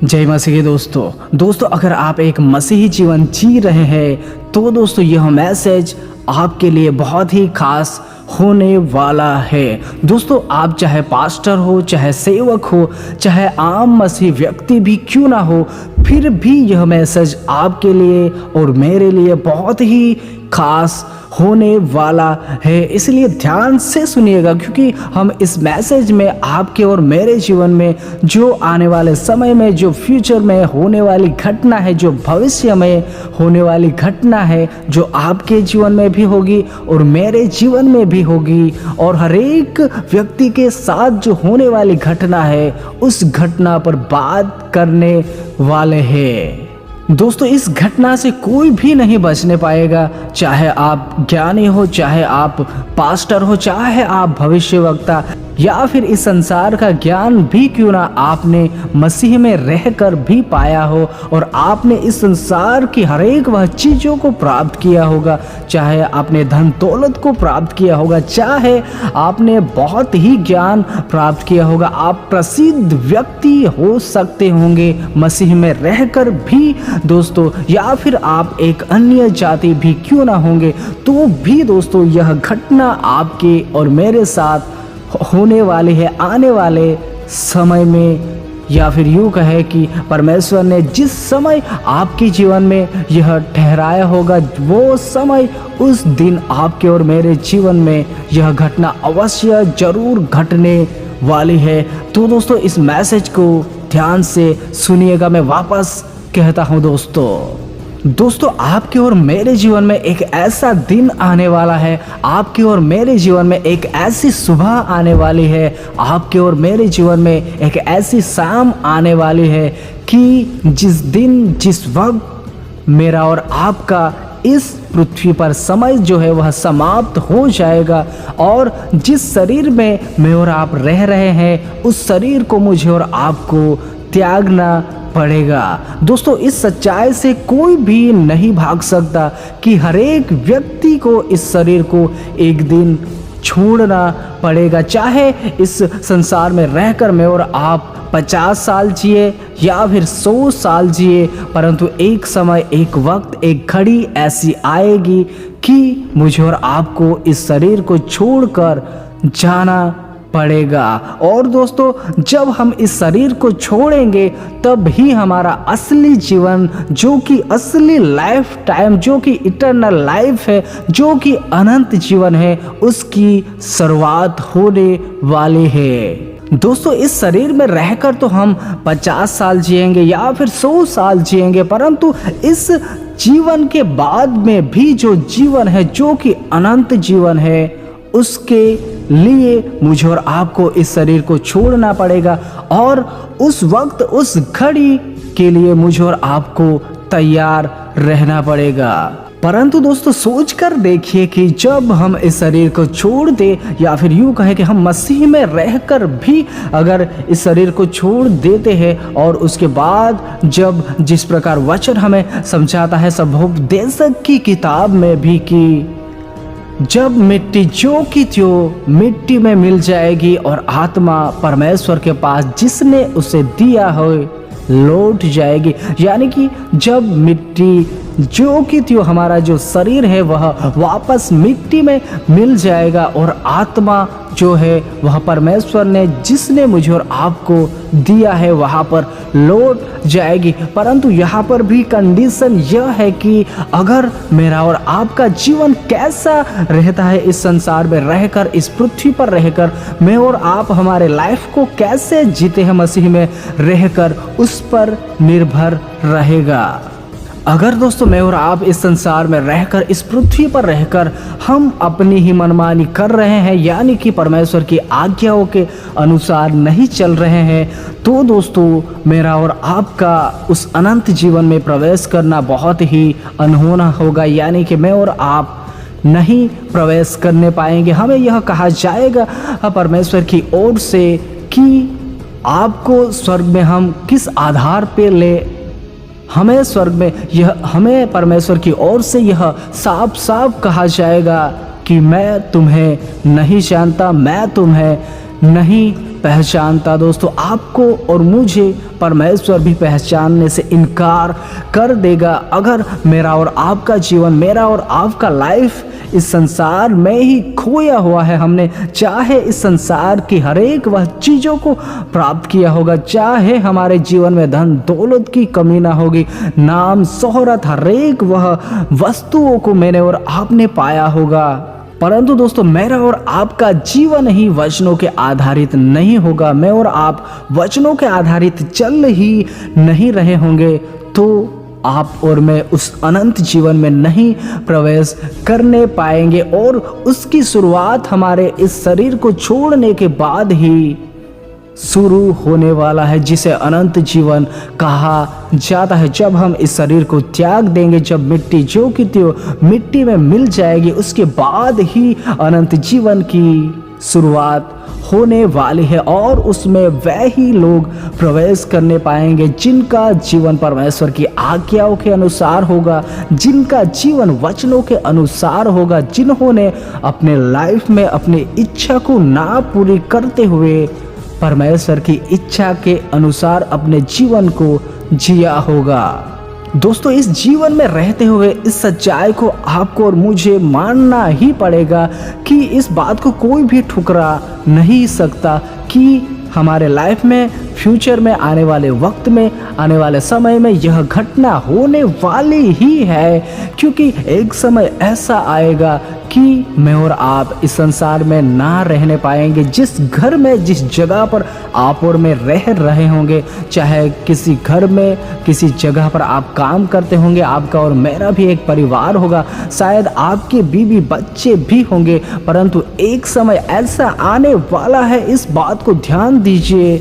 जय मसीह के दोस्तों अगर आप एक मसीही जीवन जी रहे हैं तो दोस्तों यह मैसेज आपके लिए बहुत ही खास होने वाला है। दोस्तों आप चाहे पास्टर हो, चाहे सेवक हो, चाहे आम मसीह व्यक्ति भी क्यों ना हो, फिर भी यह मैसेज आपके लिए और मेरे लिए बहुत ही खास होने वाला है। इसलिए ध्यान से सुनिएगा, क्योंकि हम इस मैसेज में आपके और मेरे जीवन में जो आने वाले समय में, जो फ्यूचर में होने वाली घटना है, जो भविष्य में होने वाली घटना है, जो आपके जीवन में भी होगी और मेरे जीवन में भी होगी, और हर एक व्यक्ति के साथ जो होने वाली घटना है उस घटना पर बात करने वाले हैं। दोस्तों इस घटना से कोई भी नहीं बचने पाएगा, चाहे आप ज्ञानी हो, चाहे आप पास्टर हो, चाहे आप भविष्यवक्ता, या फिर इस संसार का ज्ञान भी क्यों ना आपने मसीह में रहकर भी पाया हो और आपने इस संसार की हर एक वह चीज़ों को प्राप्त किया होगा, चाहे आपने धन दौलत को प्राप्त किया होगा, चाहे आपने बहुत ही ज्ञान प्राप्त किया होगा, आप प्रसिद्ध व्यक्ति हो सकते होंगे मसीह में रहकर भी दोस्तों, या फिर आप एक अन्य जाति भी क्यों ना होंगे, तो भी दोस्तों यह घटना आपके और मेरे साथ होने वाली है आने वाले समय में। या फिर यूँ कहे कि परमेश्वर ने जिस समय आपके जीवन में यह ठहराया होगा, वो समय उस दिन आपके और मेरे जीवन में यह घटना अवश्य जरूर घटने वाली है। तो दोस्तों इस मैसेज को ध्यान से सुनिएगा। मैं वापस कहता हूँ दोस्तों आपके और मेरे जीवन में एक ऐसा दिन आने वाला है, आपके और मेरे जीवन में एक ऐसी सुबह आने वाली है, आपके और मेरे जीवन में एक ऐसी शाम आने वाली है कि जिस दिन, जिस वक्त मेरा और आपका इस पृथ्वी पर समय जो है वह समाप्त हो जाएगा, और जिस शरीर में मैं और आप रह रहे हैं उस शरीर को मुझे और आपको त्यागना पड़ेगा। दोस्तों इस सच्चाई से कोई भी नहीं भाग सकता कि हर एक व्यक्ति को इस शरीर को एक दिन छोड़ना पड़ेगा, चाहे इस संसार में रहकर मैं और आप 50 साल जिए या फिर 100 साल जिए, परंतु एक समय, एक वक्त, एक घड़ी ऐसी आएगी कि मुझे और आपको इस शरीर को छोड़कर जाना पड़ेगा। और दोस्तों जब हम इस शरीर को छोड़ेंगे तब ही हमारा असली जीवन, जो कि असली लाइफ टाइम, जो कि इटर्नल लाइफ है, जो कि अनंत जीवन है, उसकी शुरुआत होने वाली है। दोस्तों इस शरीर में रहकर तो हम 50 साल जिएंगे या फिर 100 साल जिएंगे, परंतु इस जीवन के बाद में भी जो जीवन है, जो कि अनंत जीवन है, उसके लिए मुझे और आपको इस शरीर को छोड़ना पड़ेगा, और उस वक्त, उस घड़ी के लिए मुझे और आपको तैयार रहना पड़ेगा। परंतु दोस्तों सोच कर देखिए कि जब हम इस शरीर को छोड़ दे, या फिर यूँ कहे कि हम मसीह में रहकर भी अगर इस शरीर को छोड़ देते हैं, और उसके बाद जब जिस प्रकार वचन हमें समझाता है सभोपदेशक की किताब में भी कि जब मिट्टी जो की त्यों मिट्टी में मिल जाएगी और आत्मा परमेश्वर के पास जिसने उसे दिया हो लौट जाएगी, यानी कि जब मिट्टी जो कि त्यों हमारा जो शरीर है वह वापस मिट्टी में मिल जाएगा और आत्मा जो है वह परमेश्वर ने जिसने मुझे और आपको दिया है वहाँ पर लौट जाएगी। परंतु यहाँ पर भी कंडीशन यह है कि अगर मेरा और आपका जीवन कैसा रहता है इस संसार में रहकर, इस पृथ्वी पर रहकर, मैं और आप हमारे लाइफ को कैसे जीते हैं मसीह में रहकर, उस पर निर्भर रहेगा। अगर दोस्तों मैं और आप इस संसार में रहकर, इस पृथ्वी पर रहकर हम अपनी ही मनमानी कर रहे हैं, यानी कि परमेश्वर की आज्ञाओं के अनुसार नहीं चल रहे हैं, तो दोस्तों मेरा और आपका उस अनंत जीवन में प्रवेश करना बहुत ही अनहोना होगा, यानी कि मैं और आप नहीं प्रवेश करने पाएंगे। हमें यह कहा जाएगा परमेश्वर की ओर से कि आपको स्वर्ग में हम किस आधार पे ले, हमें स्वर्ग में हमें परमेश्वर की ओर से यह साफ साफ कहा जाएगा कि मैं तुम्हें नहीं जानता, मैं तुम्हें नहीं पहचानता। दोस्तों आपको और मुझे परमेश्वर भी पहचानने से इनकार कर देगा अगर मेरा और आपका जीवन, मेरा और आपका लाइफ इस संसार में ही खोया हुआ है। हमने चाहे इस संसार की हर एक वह चीज़ों को प्राप्त किया होगा, चाहे हमारे जीवन में धन दौलत की कमी ना होगी, नाम शोहरत हर एक वह वस्तुओं को मैंने और आपने पाया होगा, परंतु दोस्तों मेरा और आपका जीवन ही वचनों के आधारित नहीं होगा, मैं और आप वचनों के आधारित चल ही नहीं रहे होंगे, तो आप और मैं उस अनंत जीवन में नहीं प्रवेश करने पाएंगे। और उसकी शुरुआत हमारे इस शरीर को छोड़ने के बाद ही शुरू होने वाला है, जिसे अनंत जीवन कहा जाता है। जब हम इस शरीर को त्याग देंगे, जब मिट्टी जो की त्यों मिट्टी में मिल जाएगी, उसके बाद ही अनंत जीवन की शुरुआत होने वाली है और उसमें वह ही लोग प्रवेश करने पाएंगे जिनका जीवन परमेश्वर की आज्ञाओं के अनुसार होगा, जिनका जीवन वचनों के अनुसार होगा, जिन्होंने अपने लाइफ में अपनी इच्छा को ना पूरी करते हुए परमेश्वर की इच्छा के अनुसार अपने जीवन को जिया होगा। दोस्तों इस जीवन में रहते हुए इस सच्चाई को आपको और मुझे मानना ही पड़ेगा कि इस बात को कोई भी ठुकरा नहीं सकता कि हमारे लाइफ में, फ्यूचर में, आने वाले वक्त में, आने वाले समय में यह घटना होने वाली ही है, क्योंकि एक समय ऐसा आएगा कि मैं और आप इस संसार में ना रहने पाएंगे। जिस घर में, जिस जगह पर आप और मैं रह रहे होंगे, चाहे किसी घर में, किसी जगह पर आप काम करते होंगे, आपका और मेरा भी एक परिवार होगा, शायद आपके बीवी बच्चे भी होंगे, परंतु एक समय ऐसा आने वाला है, इस बात को ध्यान दीजिए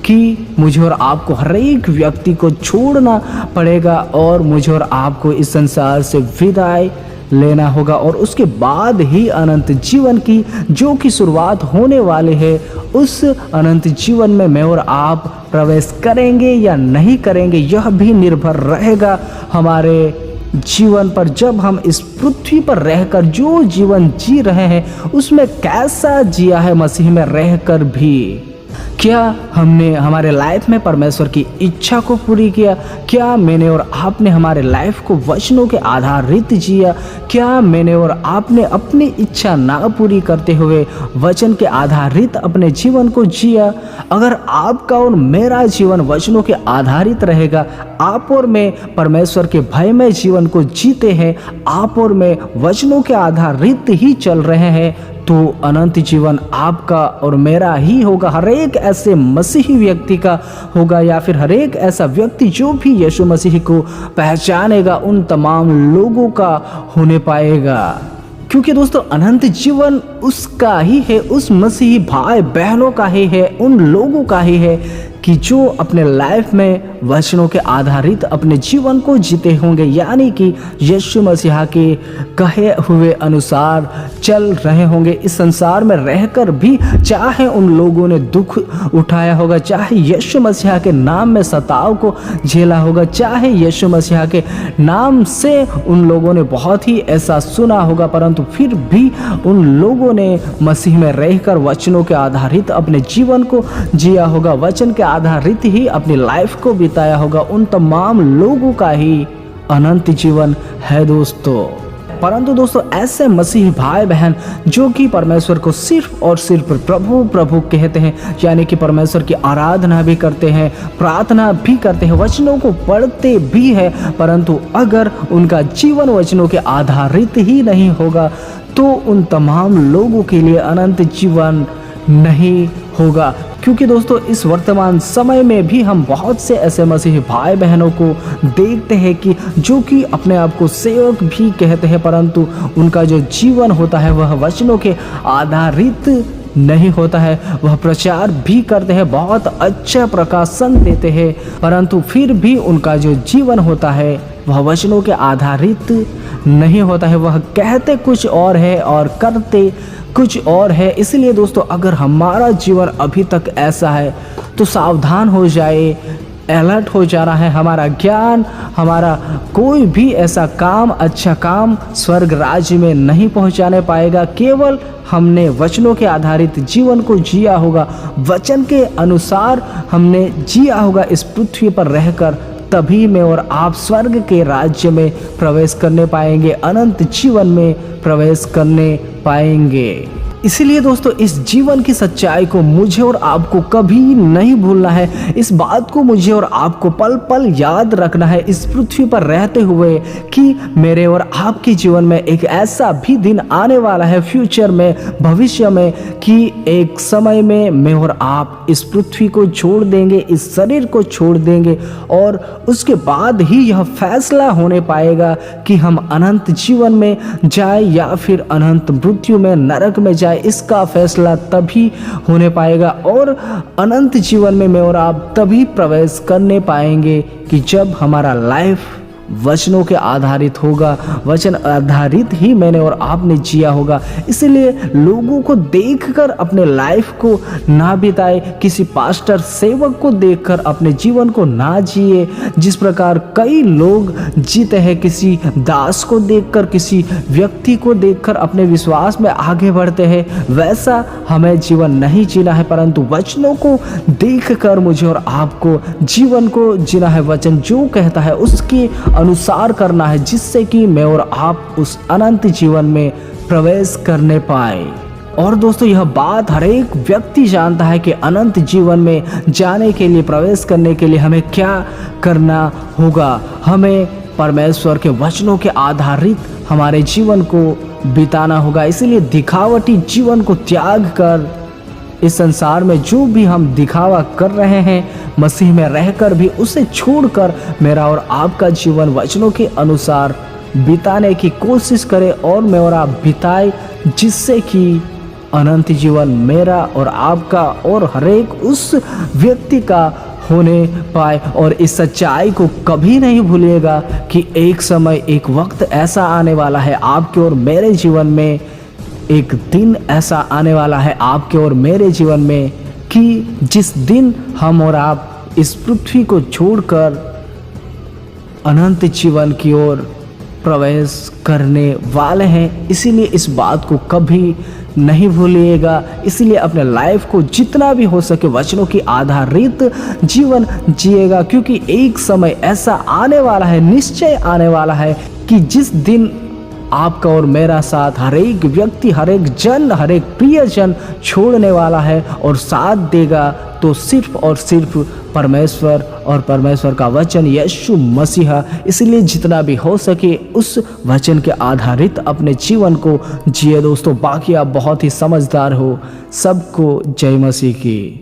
कि मुझे और आपको हर एक व्यक्ति को छोड़ना पड़ेगा और मुझे और आपको इस संसार से विदाई लेना होगा, और उसके बाद ही अनंत जीवन की जो कि शुरुआत होने वाली है, उस अनंत जीवन में मैं और आप प्रवेश करेंगे या नहीं करेंगे, यह भी निर्भर रहेगा हमारे जीवन पर। जब हम इस पृथ्वी पर रहकर जो जीवन जी रहे हैं उसमें कैसा जिया है मसीह में रहकर भी, क्या हमने हमारे लाइफ में परमेश्वर की इच्छा को पूरी किया, क्या मैंने और आपने हमारे लाइफ को वचनों के आधारित जिया, क्या मैंने और आपने अपनी इच्छा ना पूरी करते हुए वचन के आधारित अपने जीवन को जिया। अगर आपका और मेरा जीवन वचनों के आधारित रहेगा, आप और मैं परमेश्वर के भय में जीवन को जीते हैं, आप और मैं वचनों के आधारित ही चल रहे हैं, तो अनंत जीवन आपका और मेरा ही होगा। हर एक ऐसे मसीही व्यक्ति का होगा, या फिर हर एक ऐसा व्यक्ति जो भी यीशु मसीह को पहचानेगा, उन तमाम लोगों का होने पाएगा, क्योंकि दोस्तों अनंत जीवन उसका ही है, उस मसीही भाई बहनों का ही है, उन लोगों का ही है कि जो अपने लाइफ में वचनों के आधारित अपने जीवन को जीते होंगे, यानी कि यीशु मसीह के कहे हुए अनुसार चल रहे होंगे। इस संसार में रहकर भी चाहे उन लोगों ने दुख उठाया होगा, चाहे यीशु मसीह के नाम में सताव को झेला होगा, चाहे यीशु मसीह के नाम से उन लोगों ने बहुत ही ऐसा सुना होगा, परंतु फिर भी उन लोगों ने मसीह में रहकर वचनों के आधारित अपने जीवन को जिया होगा, वचन के आधारित ही अपनी लाइफ को बिताया होगा। उन तमाम लोगों का ही अनंत जीवन है दोस्तों। परंतु दोस्तों ऐसे मसीही भाई बहन जो कि परमेश्वर को सिर्फ और सिर्फ प्रभु प्रभु कहते हैं, यानी कि परमेश्वर की आराधना भी करते हैं, प्रार्थना भी करते हैं, वचनों को पढ़ते भी हैं, परंतु अगर उनका जीवन वचनों के आधारित ही नहीं होगा तो उन तमाम लोगों के लिए अनंत जीवन नहीं होगा। क्योंकि दोस्तों इस वर्तमान समय में भी हम बहुत से ऐसे मसीही भाई बहनों को देखते हैं कि जो कि अपने आप को सेवक भी कहते हैं, परंतु उनका जो जीवन होता है वह वचनों के आधारित नहीं होता है। वह प्रचार भी करते हैं, बहुत अच्छा प्रकाशन देते हैं, परंतु फिर भी उनका जो जीवन होता है वह वचनों के आधारित नहीं होता है। वह कहते कुछ और है और करते कुछ और है। इसलिए दोस्तों अगर हमारा जीवन अभी तक ऐसा है तो सावधान हो जाए अलर्ट हो जाना है। हमारा ज्ञान, हमारा कोई भी ऐसा काम, अच्छा काम स्वर्ग राज्य में नहीं पहुंचाने पाएगा। केवल हमने वचनों के आधारित जीवन को जिया होगा, वचन के अनुसार हमने जिया होगा इस पृथ्वी पर रहकर, तभी मैं और आप स्वर्ग के राज्य में प्रवेश करने पाएंगे, अनंत जीवन में प्रवेश करने पाएंगे। इसीलिए दोस्तों इस जीवन की सच्चाई को मुझे और आपको कभी नहीं भूलना है। इस बात को मुझे और आपको पल पल याद रखना है इस पृथ्वी पर रहते हुए कि मेरे और आपके जीवन में एक ऐसा भी दिन आने वाला है फ्यूचर में, भविष्य में, कि एक समय में मैं और आप इस पृथ्वी को छोड़ देंगे, इस शरीर को छोड़ देंगे और उसके बाद ही यह फैसला होने पाएगा कि हम अनंत जीवन में जाए या फिर अनंत मृत्यु में, नरक में जाए। इसका फैसला तभी होने पाएगा और अनंत जीवन में मैं और आप तभी प्रवेश करने पाएंगे कि जब हमारा लाइफ वचनों के आधारित होगा, वचन आधारित ही मैंने और आपने जिया होगा। इसलिए लोगों को देखकर अपने लाइफ को ना बिताए, किसी पास्टर सेवक को देखकर अपने जीवन को ना जिए। जिस प्रकार कई लोग जीते हैं, किसी दास को देखकर, किसी व्यक्ति को देखकर अपने विश्वास में आगे बढ़ते हैं, वैसा हमें जीवन नहीं जीना है, परंतु वचनों को देखकर मुझे और आपको जीवन को जीना है। वचन जो कहता है उसके अनुसार करना है, जिससे कि मैं और आप उस अनंत जीवन में प्रवेश करने पाए। और दोस्तों यह बात हर एक व्यक्ति जानता है कि अनंत जीवन में जाने के लिए, प्रवेश करने के लिए हमें क्या करना होगा। हमें परमेश्वर के वचनों के आधारित हमारे जीवन को बिताना होगा। इसीलिए दिखावटी जीवन को त्याग कर इस संसार में जो भी हम दिखावा कर रहे हैं, मसीह में रहकर भी उसे छोड़कर मेरा और आपका जीवन वचनों के अनुसार बिताने की कोशिश करें और मैं और आप बिताए, जिससे कि अनंत जीवन मेरा और आपका और हर एक उस व्यक्ति का होने पाए। और इस सच्चाई को कभी नहीं भूलिएगा कि एक समय, एक वक्त ऐसा आने वाला है आपके और मेरे जीवन में, एक दिन ऐसा आने वाला है आपके और मेरे जीवन में कि जिस दिन हम और आप इस पृथ्वी को छोड़कर अनंत जीवन की ओर प्रवेश करने वाले हैं। इसीलिए इस बात को कभी नहीं भूलिएगा। इसीलिए अपने लाइफ को जितना भी हो सके वचनों की आधारित जीवन जिएगा, क्योंकि एक समय ऐसा आने वाला है, निश्चय आने वाला है कि जिस दिन आपका और मेरा साथ हर एक व्यक्ति, हर एक जन, हर एक प्रियजन छोड़ने वाला है और साथ देगा तो सिर्फ और सिर्फ परमेश्वर और परमेश्वर का वचन यीशु मसीह। इसलिए जितना भी हो सके उस वचन के आधारित अपने जीवन को जिए दोस्तों। बाकी आप बहुत ही समझदार हो। सबको जय मसीह की।